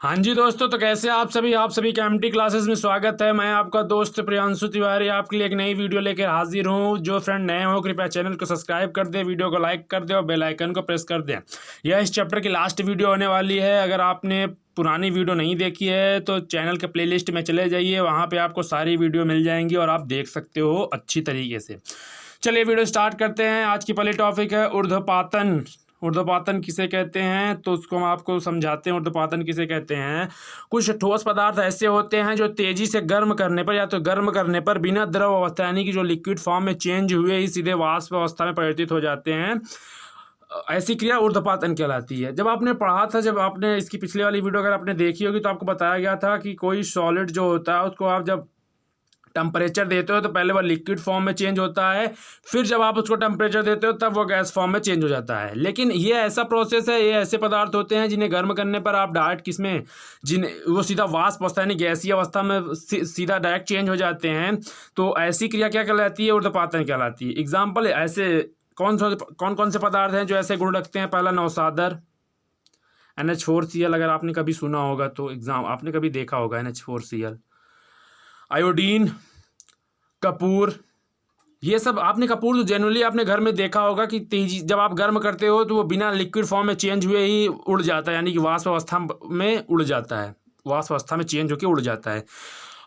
हाँ जी दोस्तों, तो कैसे आप सभी केएमटी क्लासेस में स्वागत है। मैं आपका दोस्त प्रियांशु तिवारी आपके लिए एक नई वीडियो लेकर हाजिर हूँ। जो फ्रेंड नए हो कृपया चैनल को सब्सक्राइब कर दे, वीडियो को लाइक कर दे और बेल आइकन को प्रेस कर दें। यह इस चैप्टर की लास्ट वीडियो होने वाली है। अगर आपने पुरानी वीडियो नहीं देखी है तो चैनल के प्लेलिस्ट में चले जाइए, वहाँ पर आपको सारी वीडियो मिल जाएंगी और आप देख सकते हो अच्छी तरीके से। चलिए वीडियो स्टार्ट करते हैं। आज की पहली टॉपिक है ऊर्ध्वपातन। ऊर्ध्वपातन किसे कहते हैं तो उसको हम आपको समझाते हैं। ऊर्ध्वपातन किसे कहते हैं? कुछ ठोस पदार्थ ऐसे होते हैं जो तेजी से गर्म करने पर या तो गर्म करने पर बिना द्रव अवस्था यानी कि जो लिक्विड फॉर्म में चेंज हुए ही सीधे वाष्प अवस्था में परिवर्तित हो जाते हैं। ऐसी क्रिया ऊर्ध्वपातन कहलाती है। जब आपने पढ़ा था, जब आपने इसकी पिछली वाली वीडियो अगर आपने देखी होगी तो आपको बताया गया था कि कोई सॉलिड जो होता है उसको आप जब टेम्परेचर देते हो तो पहले वह लिक्विड फॉर्म में चेंज होता है, फिर जब आप उसको टेम्परेचर देते हो तब वो गैस फॉर्म में चेंज हो जाता है। लेकिन ये ऐसा प्रोसेस है, ये ऐसे पदार्थ होते हैं जिन्हें गर्म करने पर आप डायरेक्ट किसमें जिन्हें वो सीधा वाष्प अवस्था यानी गैसीय अवस्था में सीधा डायरेक्ट चेंज हो जाते हैं। तो ऐसी क्रिया क्या कहलाती है? ऊर्ध्वपातन कहलाती है। एग्जाम्पल ऐसे कौन कौन से पदार्थ हैं जो ऐसे गुण रखते हैं? पहला नौसादर NH4Cl, अगर आपने कभी सुना होगा तो आपने कभी देखा होगा NH4Cl। आयोडीन, कपूर, ये सब आपने कपूर तो जनरली आपने घर में देखा होगा कि तेजी जब आप गर्म करते हो तो वो बिना लिक्विड फॉर्म में चेंज हुए ही उड़ जाता है, यानी कि वाष्प अवस्था में उड़ जाता है, वाष्प अवस्था में चेंज होकर उड़ जाता है।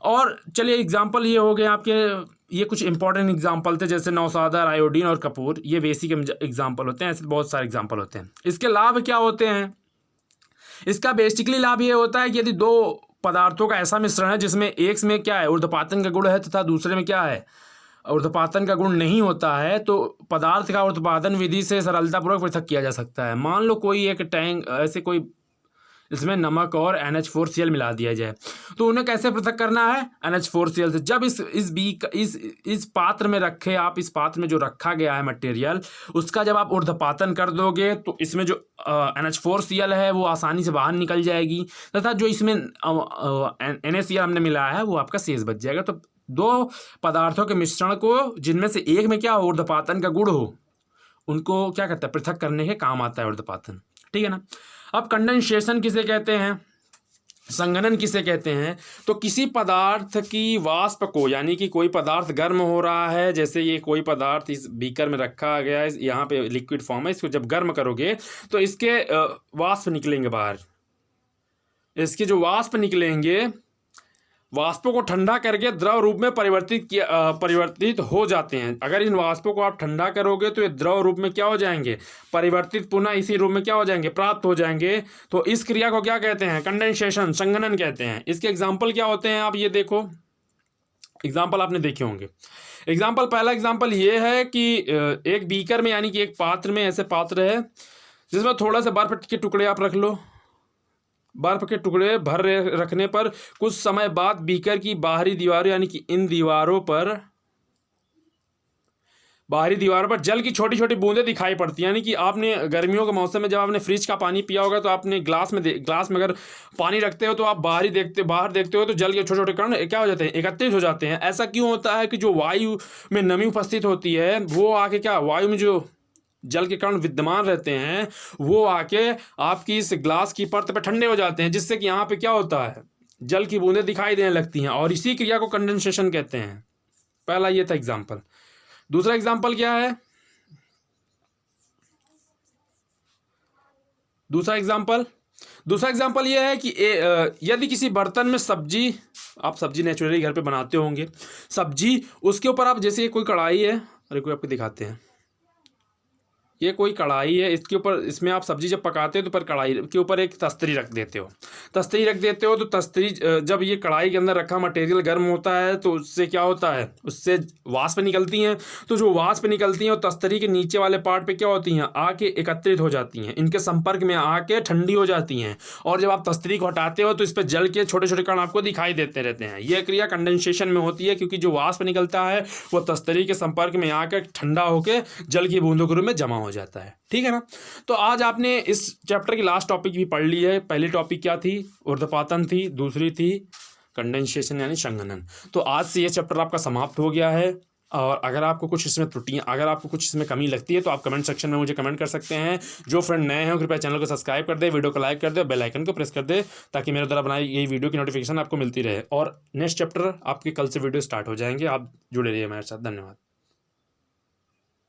और चलिए एग्जाम्पल ये हो गए आपके, ये कुछ इंपॉर्टेंट एग्जाम्पल थे जैसे नौसादर, आयोडीन और कपूर, ये बेसिक एग्जाम्पल होते हैं। ऐसे बहुत सारे एग्जाम्पल होते हैं। इसके लाभ क्या होते हैं? इसका बेसिकली लाभ ये होता है कि यदि दो पदार्थों का ऐसा मिश्रण है जिसमें एक में क्या है, ऊर्ध्वपातन का गुण है, तथा दूसरे में क्या है, ऊर्ध्वपातन का गुण नहीं होता है, तो पदार्थ का ऊर्ध्वपातन विधि से सरलतापूर्वक पृथक किया जा सकता है। मान लो कोई एक टैंक ऐसे कोई इसमें नमक और NH4Cl मिला दिया जाए, तो उन्हें कैसे पृथक करना है? NH4Cl से। जब इस पात्र में रखे, आप इस पात्र में जो रखा गया है मटेरियल, उसका जब आप ऊर्ध्वपातन कर दोगे तो इसमें जो NH4Cl है वो आसानी से बाहर निकल जाएगी, तथा जो इसमें NaCl हमने मिलाया है वो आपका शेष बच जाएगा। तो दो पदार्थों के मिश्रण को जिनमें से एक में क्या हो, ऊर्ध्वपातन का गुण हो, उनको क्या कहता है? पृथक करने के काम आता है ऊर्ध्वपातन। ठीक है ना। अब कंडेंसेशन किसे कहते हैं, संघनन किसे कहते हैं? तो किसी पदार्थ की वाष्प को, यानी कि कोई पदार्थ गर्म हो रहा है, जैसे ये कोई पदार्थ इस बीकर में रखा गया है, यहाँ पे लिक्विड फॉर्म है, इसको जब गर्म करोगे तो इसके वाष्प निकलेंगे बाहर। इसके जो वाष्प निकलेंगे, वाष्पों को ठंडा करके द्रव रूप में परिवर्तित हो जाते हैं। अगर इन वाष्पों को आप ठंडा करोगे तो ये द्रव रूप में क्या हो जाएंगे? परिवर्तित, पुनः इसी रूप में क्या हो जाएंगे? प्राप्त हो जाएंगे। तो इस क्रिया को क्या कहते हैं? कंडेंसेशन, संघनन कहते हैं। इसके एग्जाम्पल क्या होते हैं? आप ये देखो, एग्जाम्पल आपने देखे होंगे। एग्जाम्पल, पहला एग्जाम्पल ये है कि एक बीकर में यानी कि एक पात्र में, ऐसे पात्र है जिसमें थोड़ा सा बर्फ के टुकड़े आप रख लो। बर्फ के टुकड़े भर रखने पर कुछ समय बाद बीकर की बाहरी दीवारों यानी कि इन बाहरी दीवारों पर जल की छोटी छोटी बूंदें दिखाई पड़ती हैं। यानी कि आपने गर्मियों के मौसम में जब आपने फ्रिज का पानी पिया होगा तो आपने ग्लास में अगर पानी रखते हो तो आप बाहर देखते हो तो जल के छोटे छोटे कण क्या हो जाते हैं? एकत्रित हो जाते हैं। ऐसा क्यों होता है कि जो वायु में नमी उपस्थित होती है वो आके क्या, वायु में जो जल के कण विद्यमान रहते हैं वो आके आपकी इस ग्लास की परत पर ठंडे हो जाते हैं, जिससे कि यहाँ पे क्या होता है? जल की बूंदें दिखाई देने लगती हैं, और इसी क्रिया को कंडेंसेशन कहते हैं। पहला ये था एग्जाम्पल। दूसरा एग्जाम्पल क्या है? दूसरा एग्जाम्पल ये है कि यदि किसी बर्तन में सब्जी, आप सब्जी नेचुरली घर पे बनाते होंगे, सब्जी, उसके ऊपर आप, जैसे कोई कढ़ाई है, अरे कोई आपको दिखाते हैं, ये कोई कढ़ाई है, इसके ऊपर, इसमें आप सब्जी जब पकाते हो तो पर कढ़ाई के ऊपर एक तस्तरी रख देते हो। तो तस्तरी, जब ये कढ़ाई के अंदर रखा मटेरियल गर्म होता है तो उससे क्या होता है? उससे वाष्प निकलती हैं। तो जो वाष्प निकलती हैं वो तस्तरी के नीचे वाले पार्ट पे क्या होती हैं? आके एकत्रित हो जाती हैं, इनके संपर्क में आके ठंडी हो जाती हैं, और जब आप तस्तरी को हटाते हो तो इस पर जल के छोटे छोटे कण आपको दिखाई देते रहते हैं। यह क्रिया कंडेंसेशन में होती है, क्योंकि जो वाष्प निकलता है वो तस्तरी के संपर्क में आकर ठंडा होकर जल की बूंदों के रूप में जमा हो जाता है। ठीक है ना। तो आज आपने इस चैप्टर की लास्ट टॉपिक भी पढ़ ली है। पहली टॉपिक क्या थी? ऊर्ध्वपातन थी। दूसरी थी कंडेंसेशन यानी संघनन। तो आज से ये चैप्टर आपका समाप्त हो गया है। और अगर आपको कुछ इसमें त्रुटियाँ, अगर आपको कुछ इसमें कमी लगती है तो आप कमेंट सेक्शन में मुझे कमेंट कर सकते हैं। जो फ्रेंड नए हैं कृपया चैनल को सब्सक्राइब कर दे, वीडियो को लाइक कर दे, बेल आइकन को प्रेस कर दे, ताकि मेरे द्वारा बनाई यही वीडियो की नोटिफिकेशन आपको मिलती रहे। और नेक्स्ट चैप्टर आपके कल से वीडियो स्टार्ट हो जाएंगे, आप जुड़े रहिए हमारे साथ। धन्यवाद।